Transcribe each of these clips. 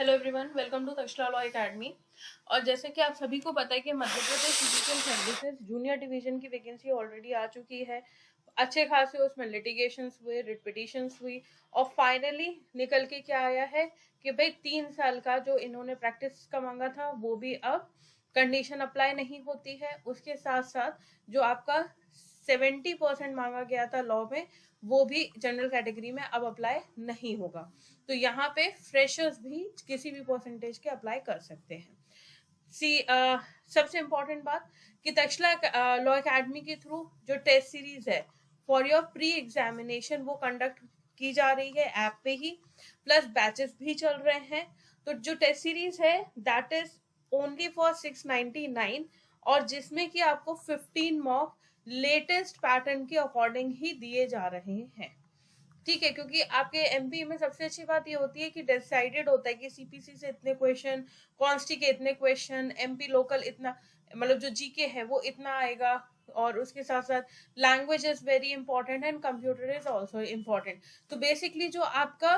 Hello everyone, welcome to Takshila law academy. और जैसे कि आप सभी को पता है कि Madhya Pradesh judicial services junior division की वैकेंसी ऑलरेडी आ चुकी है। अच्छे खासे उसमें लिटिगेशंस हुए, रिट पिटिशंस हुई और फाइनली निकल के क्या आया है कि भाई 3 साल का जो इन्होंने प्रैक्टिस का मांगा था वो भी अब कंडीशन अप्लाई नहीं होती है। उसके साथ साथ जो आपका 70% मांगा गया था लॉ में वो भी जनरल कैटेगरी में अब अप्लाई नहीं होगा। तो यहाँ पे फ्रेशर्स भी किसी भी परसेंटेज के अप्लाई कर सकते हैं। सबसे इम्पोर्टेंट बात कि तक्षला लॉ एकेडमी के थ्रू जो टेस्ट सीरीज है फॉर योर प्री एग्जामिनेशन वो कंडक्ट की जा रही है ऐप पे ही, प्लस बैचेस भी चल रहे हैं। तो जो टेस्ट सीरीज है दैट इज ओनली फॉर 699 और जिसमें कि आपको 15 मॉक लेटेस्ट पैटर्न के अकॉर्डिंग ही दिए जा रहे हैं। ठीक है, क्योंकि आपके एमपी में सबसे अच्छी बात ये होती है कि डिसाइडेड होता है कि सीपीसी से इतने क्वेश्चन, कॉन्स्टी के इतने क्वेश्चन, एमपी लोकल इतना, मतलब जो जीके है वो इतना आएगा। और उसके साथ साथ language is very important and computer is also important. तो बेसिकली जो आपका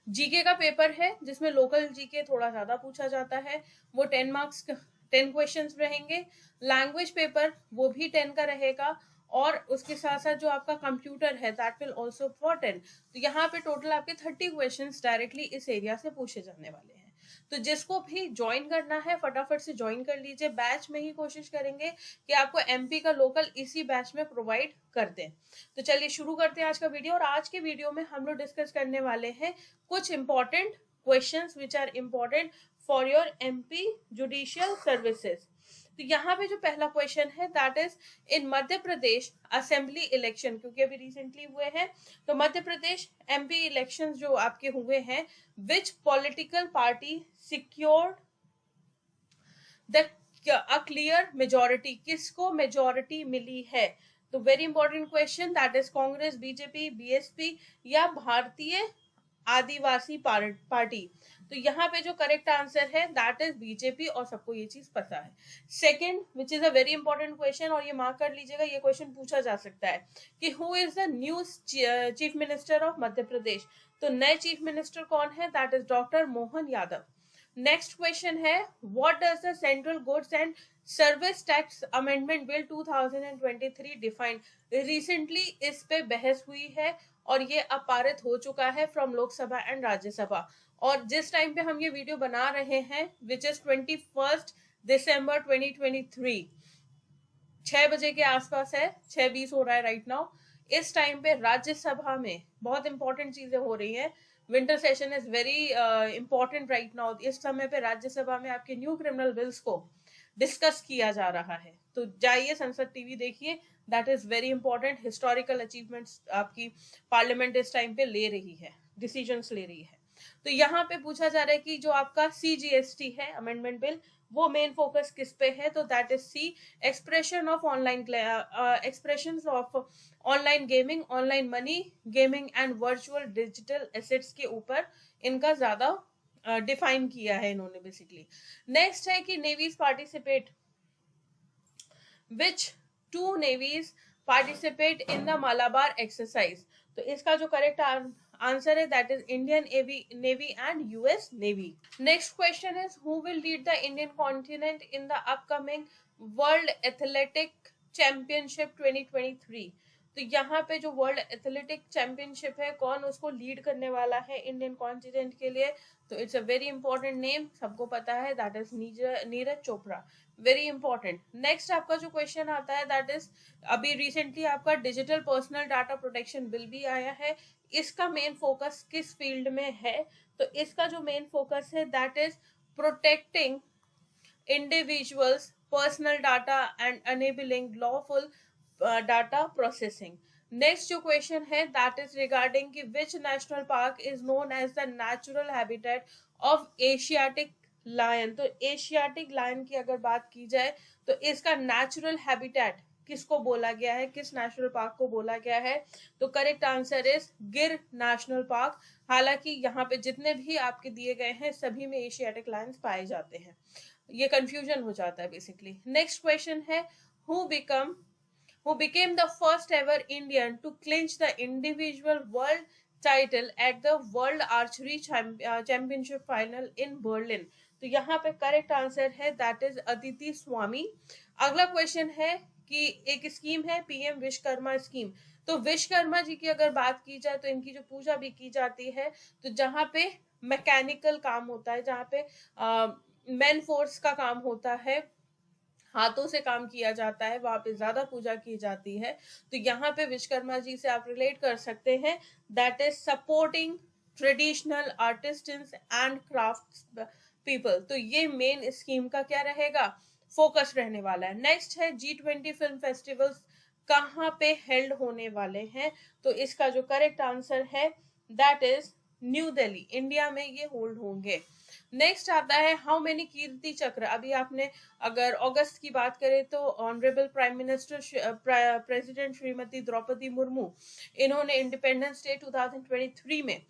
जीके का पेपर है जिसमें लोकल जीके थोड़ा ज्यादा पूछा जाता है, वो 10 मार्क्स 10 क्वेश्चंस रहेंगे। लैंग्वेज पेपर वो भी 10 का रहेगा और उसके साथ साथ जो आपका कंप्यूटर है दैट विल आल्सो फॉर 10। तो यहाँ पे टोटल आपके 30 क्वेश्चंस डायरेक्टली इस एरिया से पूछे जाने वाले हैं। तो जिसको भी ज्वाइन करना है फटाफट से ज्वाइन कर लीजिए। बैच में ही कोशिश करेंगे कि आपको एमपी का लोकल इसी बैच में प्रोवाइड कर दें। तो चलिए शुरू करते हैं आज का वीडियो। और आज के वीडियो में हम लोग डिस्कस करने वाले हैं कुछ important questions which are important for your MP judicial services. तो यहाँ पे जो पहला क्वेश्चन है that is in Madhya Pradesh assembly election, क्योंकि अभी रिसेंटली हुए हैं तो मध्य प्रदेश एमपी इलेक्शन जो आपके हुए हैं, विच political party secured the a clear majority, किसको मेजोरिटी मिली है। तो very important question, that is Congress, BJP, BSP या भारतीय आदिवासी पार्टी। तो यहाँ पे जो करेक्ट आंसर है दैट इज बीजेपी और सबको ये चीज पता है। Second which is a very important question और ये मार्क कर लीजिएगा, ये क्वेश्चन पूछा जा सकता है कि who is the new chief minister of Madhya Pradesh. तो नए चीफ मिनिस्टर कौन है, that is doctor Mohan Yadav. Next question है what does the central goods and service tax amendment bill 2023 define. Recently इस पे बहस हुई है और ये अब पारित हो चुका है फ्रॉम लोकसभा एंड राज्यसभा। और जिस टाइम पे हम ये वीडियो बना रहे हैं विच इज 21 दिसंबर 2023, 6 बजे के आसपास है, 6:20 हो रहा है राइट नाउ। इस टाइम पे राज्यसभा में बहुत इंपॉर्टेंट चीजें हो रही हैं। Winter session is very important right now. इस समय पे राज्यसभा में आपके न्यू क्रिमिनल बिल्स को डिस्कस किया जा रहा है। तो जाइए संसद टीवी देखिए, that is very important. Historical achievements आपकी पार्लियामेंट इस टाइम पे ले रही है, डिसीजंस ले रही है। तो यहाँ पे पूछा जा रहा है कि जो आपका सीजीएसटी है अमेंडमेंट बिल, वो मेन फोकस किस पे है। तो that is see expression of expression of online gaming, online money gaming and virtual digital assets के ऊपर इनका ज्यादा डिफाइन किया है इन्होंने बेसिकली। नेक्स्ट है कि navies participate, which two navies participate in the Malabar exercise. तो इसका जो करेक्ट आंसर है that is Indian navy and US navy. Next question is who will lead the Indian continent in the upcoming world athletic championship 2023। तो यहाँ पे जो world athletic championship है कौन उसको लीड करने वाला है इंडियन कॉन्टिनेंट के लिए। तो it's a very important name, सबको पता है, that is Neeraj Chopra. Very important. Next आपका जो क्वेश्चन आता है दैट इज अभी रिसेंटली आपका digital personal data protection bill भी आया है। इसका मेन फोकस किस फील्ड में है। तो इसका जो मेन फोकस है that is protecting individuals personal data and enabling lawful data processing. Next जो क्वेश्चन है दैट इज रिगार्डिंग कि which national park is known as the natural habitat of Asiatic lion. तो एशियाटिक लायन की अगर बात की जाए तो इसका नेचुरल हैबिटेट किसको बोला गया है, किस नेशनल पार्क को बोला गया है। तो करेक्ट आंसर इज गिर नेशनल पार्क। हालांकि यहाँ पे जितने भी आपके दिए गए हैं सभी में एशियाटिक लायंस पाए जाते हैं, ये कंफ्यूजन हो जाता है बेसिकली। नेक्स्ट क्वेश्चन है who became the first ever Indian to clinch the individual world title at the World Archery Championship final in Berlin? तो यहाँ पे करेक्ट आंसर है दैट इज अदिति स्वामी। अगला क्वेश्चन है कि एक स्कीम है पीएम विश्वकर्मा स्कीम। तो विश्वकर्मा जी की अगर बात की जाए तो इनकी जो पूजा भी की जाती है, तो जहाँ पे मैकेनिकल काम होता है, जहाँ पे मैन फोर्स का काम होता है, हाथों से काम किया जाता है, वहां पे ज्यादा पूजा की जाती है। तो यहाँ पे विश्वकर्मा जी से आप रिलेट कर सकते हैं, that is supporting traditional artisans and craft people. तो ये मेन स्कीम का क्या रहेगा, फोकस रहने वाला है। नेक्स्ट है G20 फिल्म फेस्टिवल्स कहाँ पे हेल्ड होने वाले हैं? तो इसका जो करेक्ट आंसर है that is new Delhi, India में ये होल्ड होंगे। नेक्स्ट आता है हाउ मेनी कीर्ति चक्र। अभी आपने अगर अगस्त की बात करें तो honourable prime minister president Shrimati Draupadi Murmu, इन्होंने इंडिपेंडेंस डे 2023 में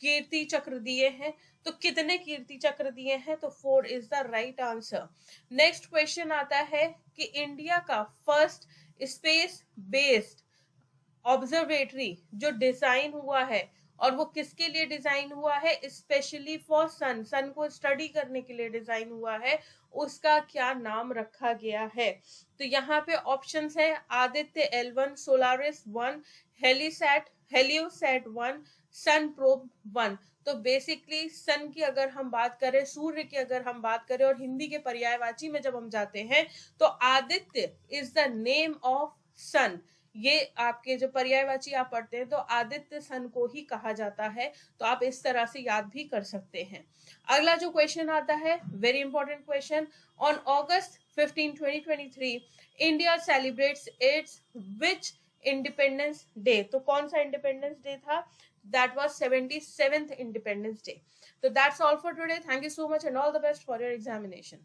कीर्ति चक्र दिए हैं। तो कितने कीर्ति चक्र दिए हैं? तो 4 is the right answer. Next question आता है कि इंडिया का फर्स्ट स्पेस बेस्ड ऑब्जर्वेटरी जो डिजाइन हुआ है, और वो किसके लिए डिजाइन हुआ है? स्पेशली फॉर सन, सन को स्टडी करने के लिए डिजाइन हुआ है, उसका क्या नाम रखा गया है? तो यहाँ पे ऑप्शंस है आदित्य L1, सोलारिस 1, हेलीसैट हेलियोसैट 1, सन प्रोब 1। तो बेसिकली सन की अगर हम बात करें, सूर्य की अगर हम बात करें, और हिंदी के पर्यायवाची में जब हम जाते हैं तो Aditya is the name of sun. ये आपके जो पर्यायवाची आप पढ़ते हैं तो आदित्य सन को ही कहा जाता है। तो आप इस तरह से याद भी कर सकते हैं। अगला जो क्वेश्चन आता है, very important question, on August 15, 2023 India celebrates its which independence day. तो कौन सा इंडिपेंडेंस डे था? That was 77th independence day. तो that's all for today. Thank you so much and all the best for your examination.